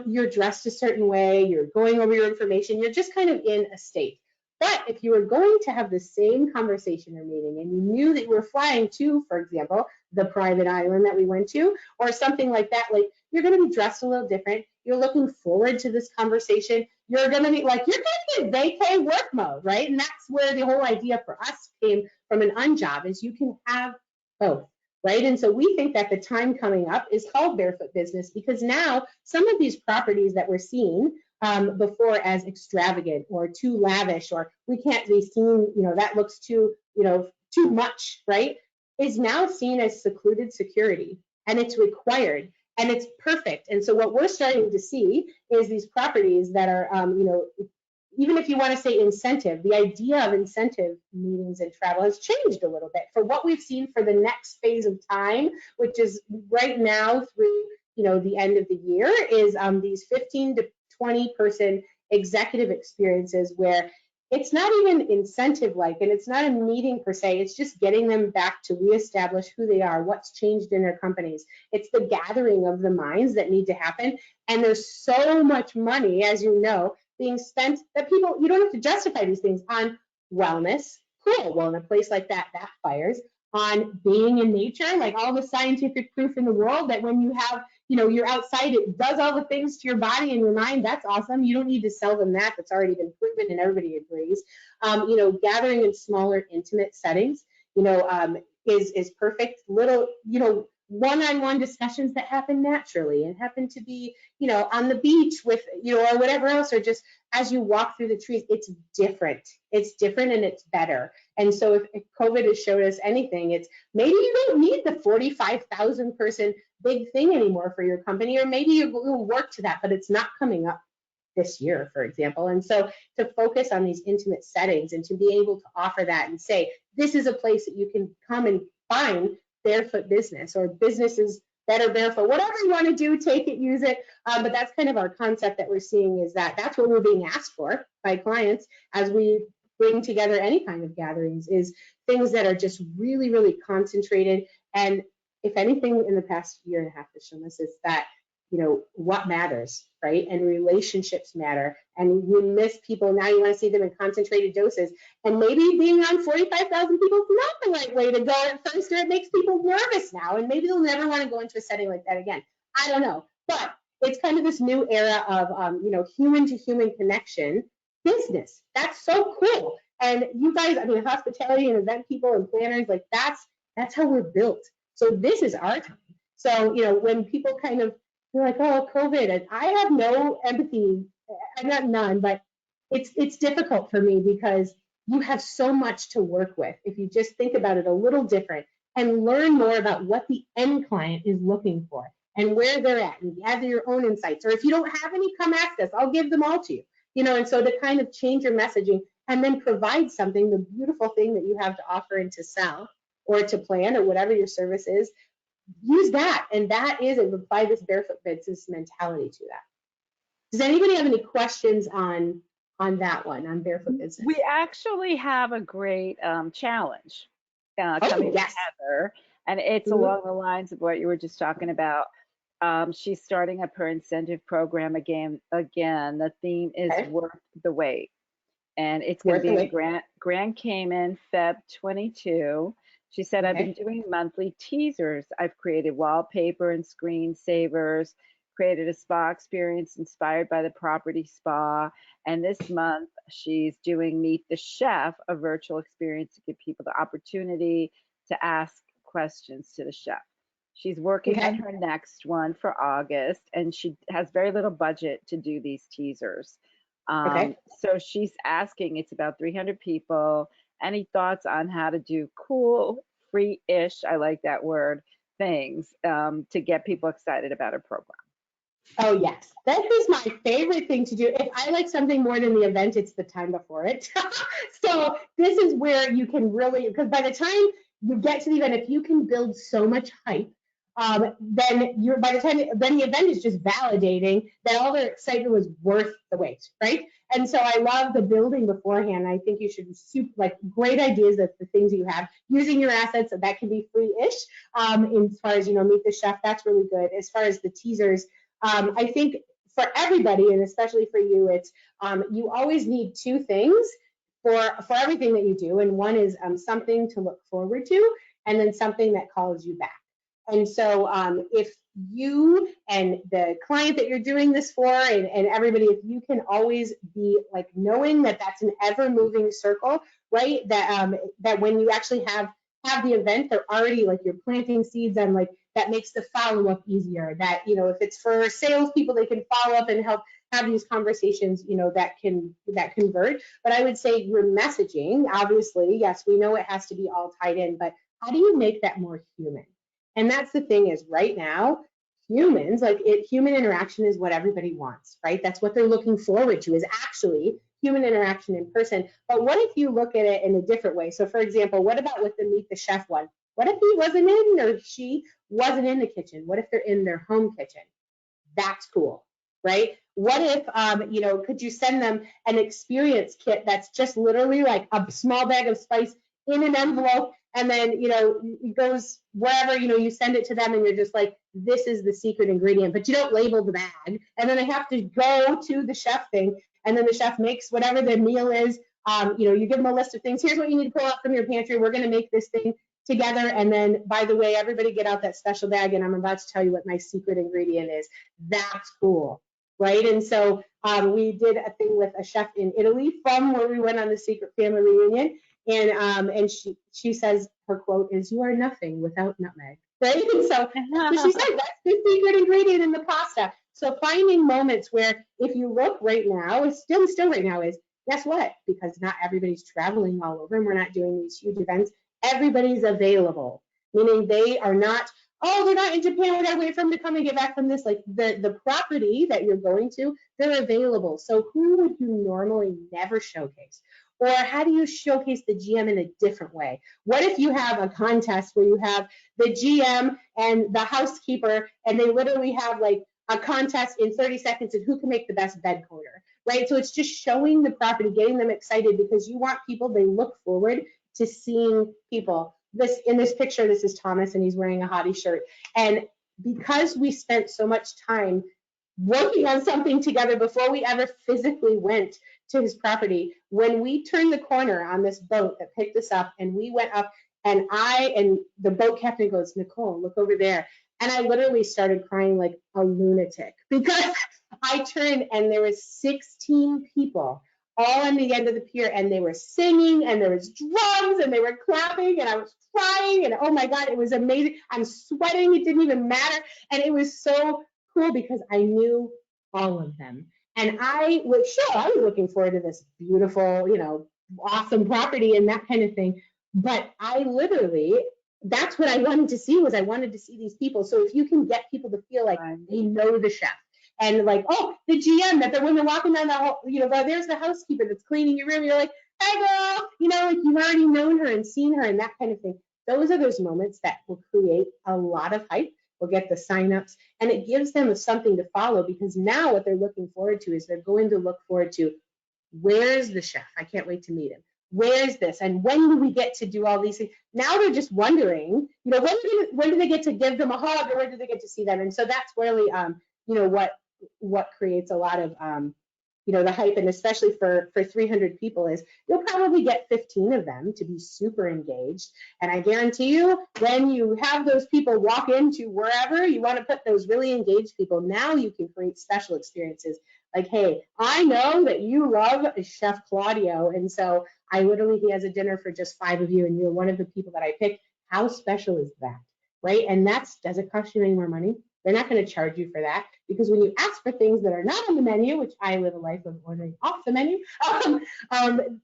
you're dressed a certain way, you're going over your information, you're just kind of in a state. But if you were going to have the same conversation or meeting and you knew that you were flying to, for example, the private island that we went to, or something like that, like, you're going to be dressed a little different. You're looking forward to this conversation. You're going to be like, you're going to be in vacay work mode, right? And that's where the whole idea for us came from an unjob, is you can have both. Right. And so we think that the time coming up is called Barefoot Business, because now some of these properties that we're seeing before as extravagant or too lavish, or we can't be seen, you know, that looks too, you know, too much, right, is now seen as secluded security, and it's required and it's perfect. And so what we're starting to see is these properties that are, you know, even if you want to say incentive, the idea of incentive meetings and travel has changed a little bit for what we've seen for the next phase of time, which is right now through, you know, the end of the year, is these 15 to 20 person executive experiences where it's not even incentive like, and it's not a meeting per se, it's just getting them back to reestablish who they are, what's changed in their companies. It's the gathering of the minds that need to happen. And there's so much money, as you know, being spent that people, you don't have to justify these things on wellness. Cool. Well, in a place like that, that fires. On being in nature, like all the scientific proof in the world that when you have, you know, you're outside, it does all the things to your body and your mind. That's awesome. You don't need to sell them that. That's already been proven and everybody agrees. You know, gathering in smaller, intimate settings, you know, is perfect. Little, you know, one-on-one discussions that happen naturally and happen to be, you know, on the beach with, you know, or whatever else, or just as you walk through the trees. It's different. It's different and it's better. And so if COVID has showed us anything, it's maybe you don't need the 45,000 person big thing anymore for your company, or maybe you'll work to that, but it's not coming up this year, for example. And so to focus on these intimate settings and to be able to offer that and say, this is a place that you can come and find Barefoot Business, or businesses that are barefoot, whatever you want to do, take it, use it. But that's kind of our concept that we're seeing, is that that's what we're being asked for by clients as we bring together any kind of gatherings, is things that are just really, really concentrated. And if anything in the past year and a half has shown us is that, what matters, right? And relationships matter. And you miss people, now you want to see them in concentrated doses. And maybe being around 45,000 people is not the right way to go at first, or it makes people nervous now. And maybe they'll never want to go into a setting like that again. I don't know. But it's kind of this new era of, human to human connection business. That's so cool. And you guys, I mean, hospitality and event people and planners, like that's how we're built. So this is our time. So, when people kind of feel like, oh, COVID, and I have no empathy, I got none, but it's difficult for me because you have so much to work with if you just think about it a little different and learn more about what the end client is looking for and where they're at, and gather your own insights. Or if you don't have any, come ask us. I'll give them all to you. And so to kind of change your messaging and then provide something, the beautiful thing that you have to offer and to sell or to plan or whatever your service is, use that. And that is, and apply this Barefoot Business mentality to that. Does anybody have any questions on that one, on Barefoot Business? We actually have a great challenge coming together, and it's along the lines of what you were just talking about. She's starting up her incentive program again. The theme is worth the wait, and it's going to be in Grand Cayman, Feb 22. She said, I've been doing monthly teasers. I've created wallpaper and screensavers, created a spa experience inspired by the property spa. And this month, she's doing Meet the Chef, a virtual experience to give people the opportunity to ask questions to the chef. She's working on her next one for August, and she has very little budget to do these teasers. So she's asking, it's about 300 people. Any thoughts on how to do cool, free-ish, I like that word, things to get people excited about her program? Oh, yes. That is my favorite thing to do. If I like something more than the event, it's the time before it. So this is where you can really, because by the time you get to the event, if you can build so much hype, then then the event is just validating that all their excitement was worth the wait, right? And so I love the building beforehand. I think you should great ideas of the things you have, using your assets that can be free-ish. As far as Meet the Chef, that's really good. As far as the teasers, I think for everybody, and especially for you, it's you always need two things for everything that you do, and one is something to look forward to, and then something that calls you back. And so if you and the client that you're doing this for, and everybody, if you can always be like knowing that that's an ever-moving circle, right? That when you actually have the event, they're already like you're planting seeds, and like that makes the follow-up easier. That if it's for salespeople, they can follow up and help have these conversations, that convert. But I would say your messaging, obviously, yes, we know it has to be all tied in, but how do you make that more human? And that's the thing is right now, humans, human interaction is what everybody wants, right? That's what they're looking forward to, is actually human interaction in person. But what if you look at it in a different way? So for example, what about with the Meet the Chef one? What if he wasn't in, or she wasn't in the kitchen? What if they're in their home kitchen? That's cool, right? What if, could you send them an experience kit that's just literally like a small bag of spice in an envelope, and then, it goes wherever, you send it to them, and you're just like, this is the secret ingredient, but you don't label the bag. And then they have to go to the chef thing, and then the chef makes whatever their meal is. You give them a list of things. Here's what you need to pull out from your pantry. We're going to make this thing together. And then, by the way, everybody get out that special bag, and I'm about to tell you what my secret ingredient is. That's cool, right? And so we did a thing with a chef in Italy from where we went on the secret family reunion. And she says, her quote is, "You are nothing without nutmeg," right? And so she said that's the secret ingredient in the pasta. So finding moments where, if you look right now, it's still right now, is guess what? Because not everybody's traveling all over, and we're not doing these huge events. Everybody's available, meaning they are not, oh, they're not in Japan, we gotta wait for them to come and get back from this. Like the property that you're going to, they're available. So who would you normally never showcase? Or how do you showcase the GM in a different way? What if you have a contest where you have the GM and the housekeeper, and they literally have like a contest in 30 seconds of who can make the best bed coder, right? So it's just showing the property, getting them excited, because you want people, they look forward to seeing people in this picture, this is Thomas, and he's wearing a Hottie shirt. And because we spent so much time working on something together before we ever physically went to his property, when we turned the corner on this boat that picked us up and we went up, and the boat captain goes, Nicole, look over there. And I literally started crying like a lunatic because I turned and there was 16 people all on the end of the pier, and they were singing, and there was drums, and they were clapping, and I was crying, and oh my God, it was amazing. I'm sweating, it didn't even matter. And it was so cool because I knew all of them. And I was looking forward to this beautiful, awesome property and that kind of thing. But I literally, that's what I wanted to see, I wanted to see these people. So if you can get people to feel like they know the chef, and like, oh, the GM, that when they're walking down the hall, there's the housekeeper that's cleaning your room, you're like, hi girl, like you've already known her and seen her and that kind of thing. Those are those moments that will create a lot of hype. We'll get the signups, and it gives them something to follow, because now what they're looking forward to is they're going to look forward to, where's the chef? I can't wait to meet him. Where's this? And when do we get to do all these things? Now they're just wondering, when do they get to give them a hug, or when do they get to see them? And so that's really, what creates a lot of, the hype, and especially for 300 people, is you'll probably get 15 of them to be super engaged. And I guarantee you, when you have those people walk into wherever you want to put those really engaged people, now you can create special experiences. Like, hey, I know that you love Chef Claudio, and so he has a dinner for just 5 of you, and you're one of the people that I picked. How special is that, right? And does it cost you any more money? They're not going to charge you for that, because when you ask for things that are not on the menu, which I live a life of ordering off the menu,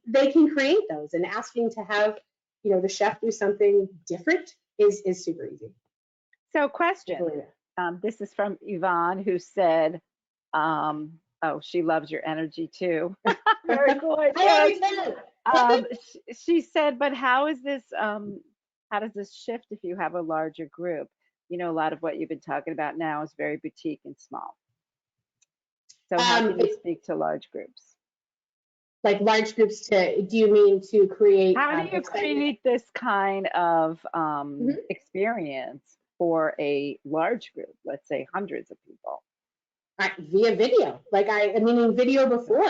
they can create those. And asking to have, the chef do something different is super easy. So question, this is from Yvonne, who said, she loves your energy too. Very good. She said, but how does this shift if you have a larger group? A lot of what you've been talking about now is very boutique and small. So how can you speak to large groups? Like large groups do you mean to create? How do you create this kind of experience for a large group, let's say hundreds of people? Via video. Like meaning video before,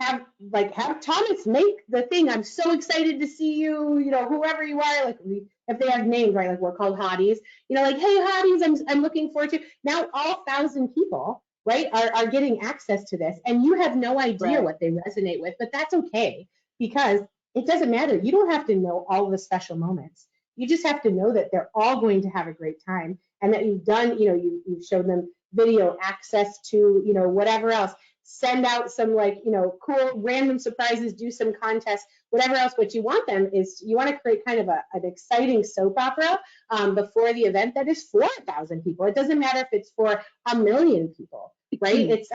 have Thomas make the thing. I'm so excited to see you, whoever you are, like if they have names, right? Like we're called hotties, like, hey hotties, I'm looking forward to. Now all 1,000 people, right, are getting access to this, and you have no idea what they resonate with, but that's okay, because it doesn't matter. You don't have to know all the special moments. You just have to know that they're all going to have a great time, and that you've done, you've shown them video access to, whatever else. Send out some cool random surprises, do some contests, whatever else. What you want them is, you want to create kind of an exciting soap opera before the event that is for 1,000 people. It doesn't matter if it's for 1,000,000 people, right? It's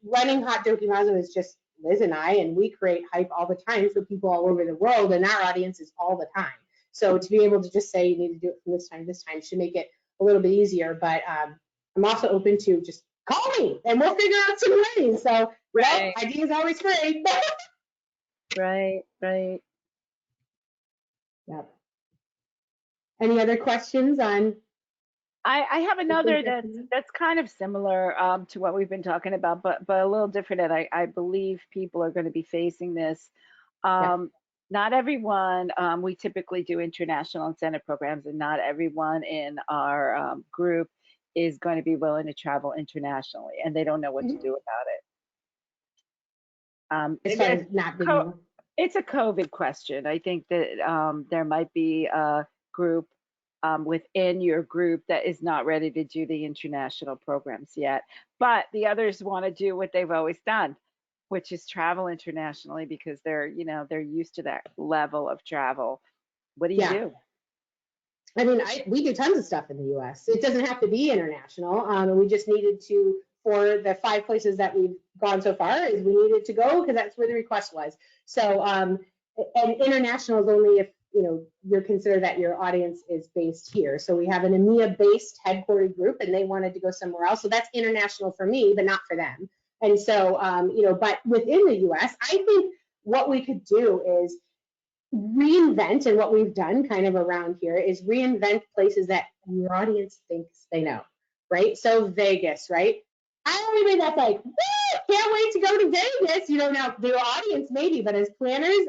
running Hot Dokie Mazo is just Liz and I, and we create hype all the time for people all over the world, and our audience is all the time. So to be able to just say you need to do it from this time should make it a little bit easier. But I'm also open to just call me and we'll figure out some ways. So ideas always free. Right. Yep. Any other questions on? I have another that's kind of similar to what we've been talking about, but a little different. And I believe people are going to be facing this. Not everyone, we typically do international incentive programs, and not everyone in our group is going to be willing to travel internationally, and they don't know what to do about it. It's a COVID question. I think that there might be a group within your group that is not ready to do the international programs yet, but the others want to do what they've always done, which is travel internationally, because they're used to that level of travel. What do you do? I mean, we do tons of stuff in the U.S. It doesn't have to be international. And we just needed to, for the 5 places that we've gone so far, is we needed to go because that's where the request was. So, and international is only if, you're considered that your audience is based here. So we have an EMEA-based headquartered group, and they wanted to go somewhere else. So that's international for me, but not for them. And so, but within the U.S., I think what we could do is, reinvent, and what we've done kind of around here is reinvent places that your audience thinks they know, right? So Vegas, right? Everybody that's like, woo, can't wait to go to Vegas. You know, now the audience maybe, but as planners,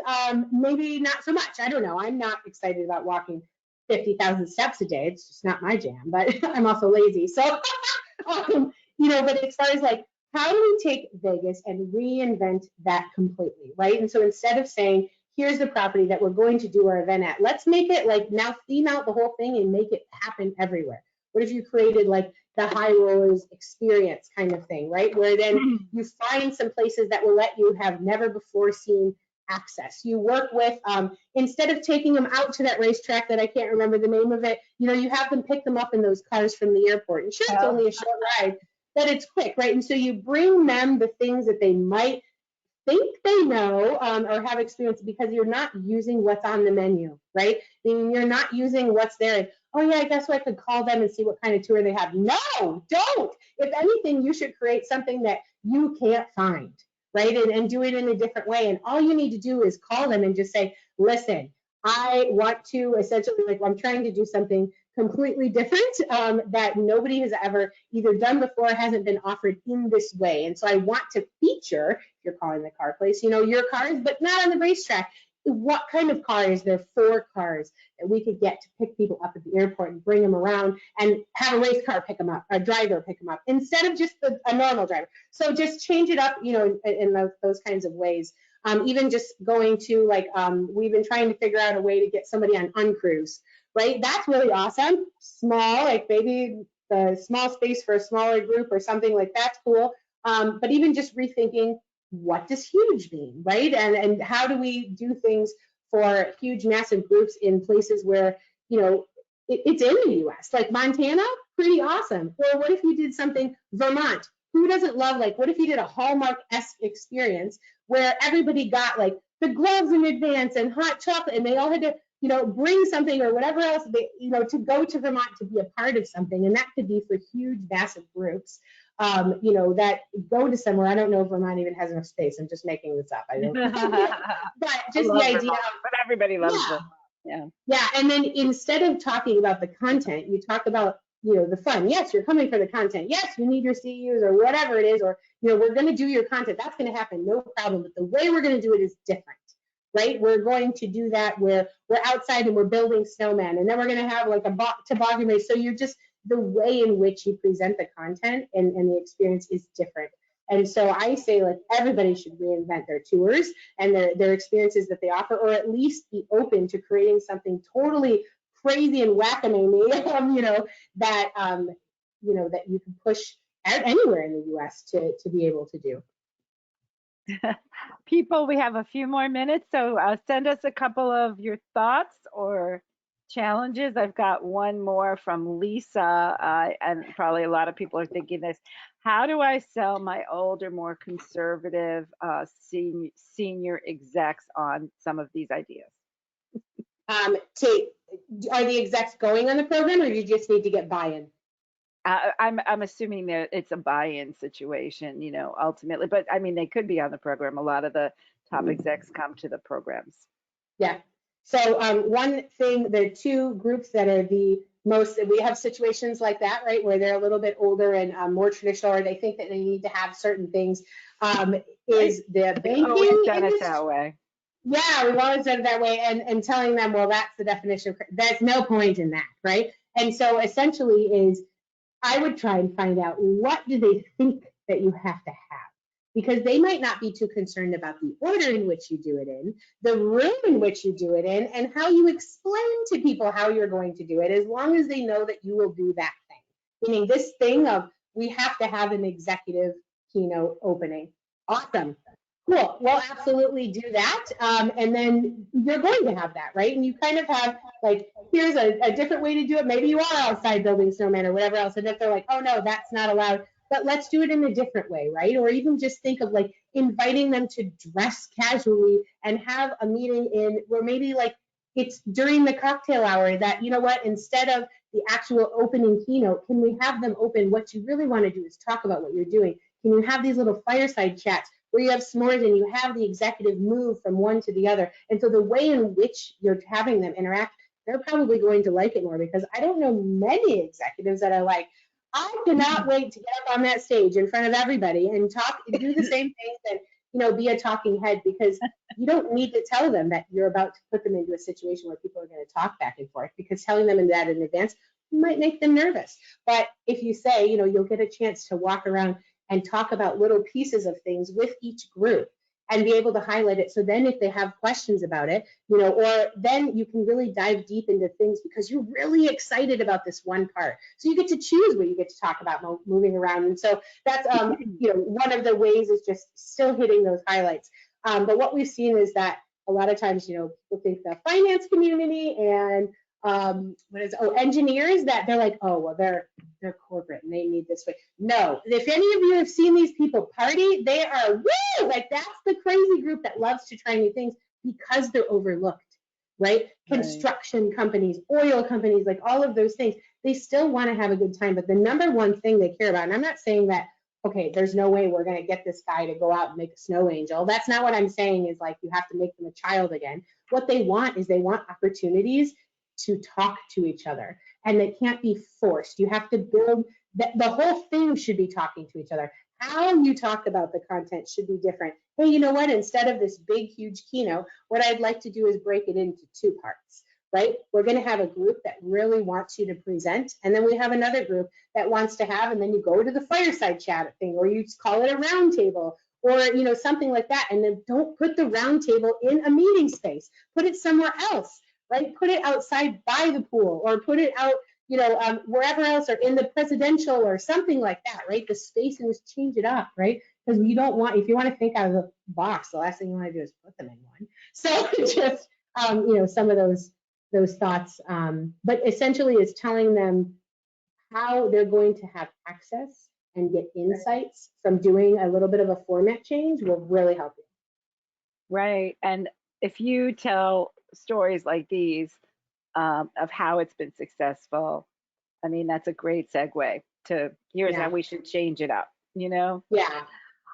maybe not so much. I don't know. I'm not excited about walking 50,000 steps a day. It's just not my jam, but I'm also lazy. So, you know, but as far as like, how do we take Vegas and reinvent that completely, right? And so instead of saying, here's the property that we're going to do our event at, let's make it like now theme out the whole thing and make it happen everywhere. What if you created like the high rollers experience kind of thing, right? Where then you find some places that will let you have never before seen access. You work with, instead of taking them out to that racetrack that I can't remember the name of it, you know, you have them pick them up in those cars from the airport. And sure, it's only a short ride, but it's quick, right? And so you bring them the things that they might think they know or have experience because you're not using what's on the menu, right? I mean, you're not using what's there. Oh yeah, I guess I could call them and see what kind of tour they have. No, don't. If anything, you should create something that you can't find, right? And do it in a different way. And all you need to do is call them and just say, listen, I want to essentially, like, I'm trying to do something completely different that nobody has ever either done before or hasn't been offered in this way. And so I want to feature, if you're calling the car place, you know, your cars, but not on the racetrack. What kind of car is there? 4 cars that we could get to pick people up at the airport and bring them around and have a race car pick them up, a driver pick them up, instead of just a normal driver. So just change it up, you know, in those kinds of ways. Even just going to like, we've been trying to figure out a way to get somebody on Uncruise, right? That's really awesome. Small, like maybe the small space for a smaller group or something like that's cool. But even just rethinking, what does huge mean, right? And how do we do things for huge, massive groups in places where, you know, it's in the US, like Montana, pretty awesome. Or what if you did something, Vermont? Who doesn't love, like, what if you did a Hallmark-esque experience where everybody got like the gloves in advance and hot chocolate and they all had to, you know, bring something or whatever else they, you know, to go to Vermont to be a part of something. And that could be for huge, massive groups, you know, that go to somewhere. I don't know if Vermont even has enough space. I'm just making this up. I don't know. But just the idea. Vermont, but everybody loves Yeah. Vermont. Yeah. Yeah. And then instead of talking about the content, you talk about, you know, the fun. Yes, you're coming for the content. Yes, you need your CEUs or whatever it is, or, you know, we're going to do your content. That's going to happen. No problem. But the way we're going to do it is different, right? We're going to do that where we're outside and we're building snowmen, and then we're going to have like a toboggan race. So you're just, the way in which you present the content and the experience is different. And so I say, like, everybody should reinvent their tours and their experiences that they offer, or at least be open to creating something totally crazy and whack-a-mole, you know, that you know, that you can push out anywhere in the US to be able to do. People, we have a few more minutes, so send us a couple of your thoughts or challenges. I've got one more from Lisa, and probably a lot of people are thinking this. How do I sell my older, more conservative senior execs on some of these ideas? Are the execs going on the program, or you just need to get buy-in? I'm assuming that it's a buy-in situation, you know, ultimately, but I mean, they could be on the program. A lot of the top execs come to the programs. Yeah. So one thing, there are 2 groups that are the most, we have situations like that, right, where they're a little bit older and more traditional, or they think that they need to have certain things, is the banking Always done it that way. Yeah, we've always done it that way, and telling them, well, that's the definition. There's no point in that, right? And so essentially is, I would try and find out, what do they think that you have to have? Because they might not be too concerned about the order in which you do it in, the room in which you do it in, and how you explain to people how you're going to do it, as long as they know that you will do that thing. Meaning this thing of, we have to have an executive keynote opening. Awesome. Cool. We'll absolutely do that. And then you're going to have that, right? And you kind of have, like, here's a different way to do it. Maybe you are outside building snowmen or whatever else. And if they're like, oh, no, that's not allowed, but let's do it in a different way, right? Or even just think of, like, inviting them to dress casually and have a meeting in where maybe, like, it's during the cocktail hour that, you know what, instead of the actual opening keynote, can we have them open? What you really want to do is talk about what you're doing. Can you have these little fireside chats where you have s'mores and you have the executive move from one to the other. And so the way in which you're having them interact, they're probably going to like it more, because I don't know many executives that are like, I cannot wait to get up on that stage in front of everybody and talk and do the same things and, you know, be a talking head, because you don't need to tell them that you're about to put them into a situation where people are going to talk back and forth, because telling them that in advance might make them nervous. But if you say, you know, you'll get a chance to walk around and talk about little pieces of things with each group and be able to highlight it. So then if they have questions about it, you know, or then you can really dive deep into things because you're really excited about this one part. So you get to choose what you get to talk about moving around. And so that's, you know, one of the ways is just still hitting those highlights. But what we've seen is that a lot of times, you know, people think the finance community and engineers, that they're like, oh, well, they're corporate and they need this way. No, if any of you have seen these people party, they are, woo, like that's the crazy group that loves to try new things because they're overlooked, right? Construction companies, oil companies, like all of those things, they still want to have a good time. But the number one thing they care about, and I'm not saying that, okay, there's no way we're going to get this guy to go out and make a snow angel. That's not what I'm saying is like you have to make them a child again. What they want is they want opportunities to talk to each other, and they can't be forced. You have to build the whole thing should be talking to each other. How you talk about the content should be different. Hey, you know what? Instead of this big, huge keynote, what I'd like to do is break it into two parts, right? We're going to have a group that really wants you to present, and then we have another group that wants to have, and then you go to the fireside chat thing, or you call it a round table, or you know, something like that. And then don't put the round table in a meeting space. Put it somewhere else. Right? Put it outside by the pool, or put it out, you know, wherever else, or in the presidential or something like that, right? The space, and just change it up, right? Because you don't want, if you want to think out of the box, the last thing you want to do is put them in one. So just, you know, some of those thoughts, but essentially it's telling them how they're going to have access and get insights from doing a little bit of a format change will really help you. Right. And if you tell stories like these of how it's been successful, I mean, that's a great segue to here's how we should change it up, you know? Yeah,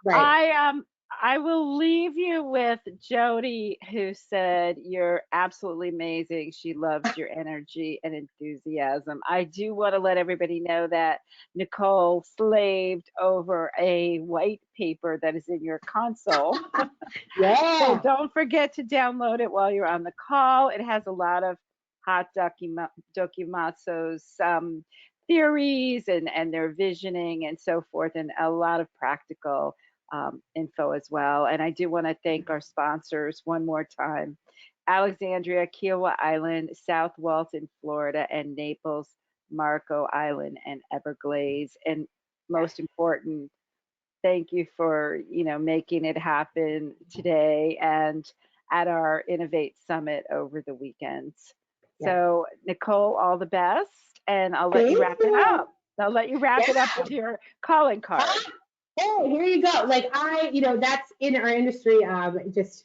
right. I will leave you with Jody, who said you're absolutely amazing. She loves your energy and enthusiasm. I do want to let everybody know that Nicole slaved over a white paper that is in your console. So Yeah. don't forget to download it while you're on the call. It has a lot of hot documentos, theories and their visioning and so forth, and a lot of practical info as well. And I do want to thank our sponsors one more time: Alexandria, Kiowa Island, South Walton, Florida, and Naples, Marco Island, and Everglades. And most important, thank you for, you know, making it happen today and at our Innovate Summit over the weekends. Yeah. So Nicole, all the best, and I'll let you Thank wrap it you. up. I'll let you wrap it up Yeah. with your calling card. Hey, here you go. Like you know, that's in our industry. I just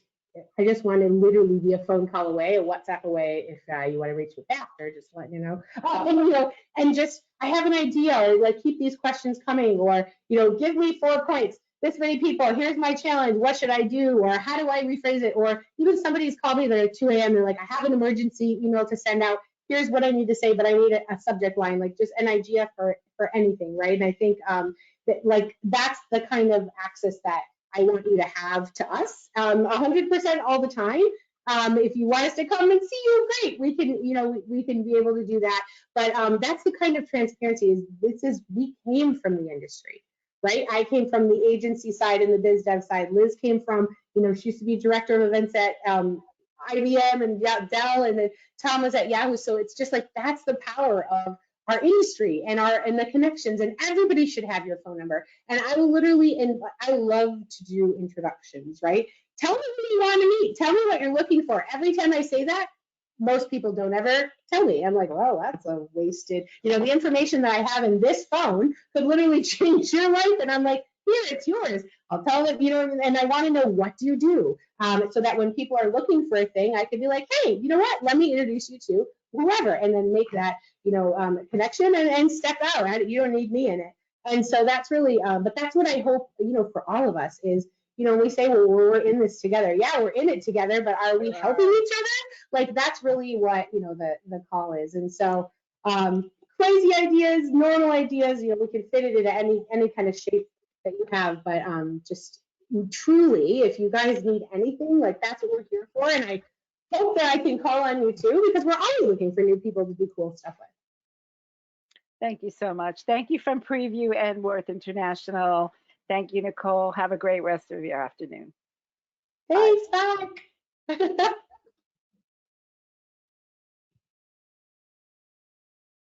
want to literally be a phone call away, a WhatsApp away, if you want to reach me faster, just letting you know. You know, and just I have an idea, or like keep these questions coming, or you know, give me 4 points. This many people. Here's my challenge. What should I do? Or how do I rephrase it? Or even somebody's called me. They're at 2 a.m. They're like, I have an emergency email to send out. Here's what I need to say, but I need a subject line, like just an idea for anything, right? And I think that like that's the kind of access that I want you to have to us 100% all the time. If you want us to come and see you, great. We can, you know, we can be able to do that. But that's the kind of transparency we came from the industry, right? I came from the agency side and the biz dev side. Liz came from, you know, she used to be director of events at IBM and Dell, and then Tom was at Yahoo. So it's just like that's the power of our industry and the connections, and everybody should have your phone number. And I will literally, and I love to do introductions, right? Tell me who you want to meet. Tell me what you're looking for. Every time I say that, most people don't ever tell me. I'm like, well, that's a wasted, you know, the information that I have in this phone could literally change your life. And I'm like, here, it's yours. I'll tell them, you know, and I want to know, what do you do? So that when people are looking for a thing, I could be like, hey, you know what? Let me introduce you to whoever, and then make that, you know, connection and step out. You don't need me in it. And so that's really, but that's what I hope, you know, for all of us is we say, well, we're in this together. Yeah, we're in it together, but are we helping each other? Like, that's really what, the call is. And so, crazy ideas, normal ideas, we can fit it into any kind of shape that you have, but just truly, if you guys need anything, like, that's what we're here for. And I hope that I can call on you too, because we're always looking for new people to do cool stuff with. Thank you so much. Thank you from Prevue and Worth International. Thank you, Nicole. Have a great rest of your afternoon. Thanks, bye.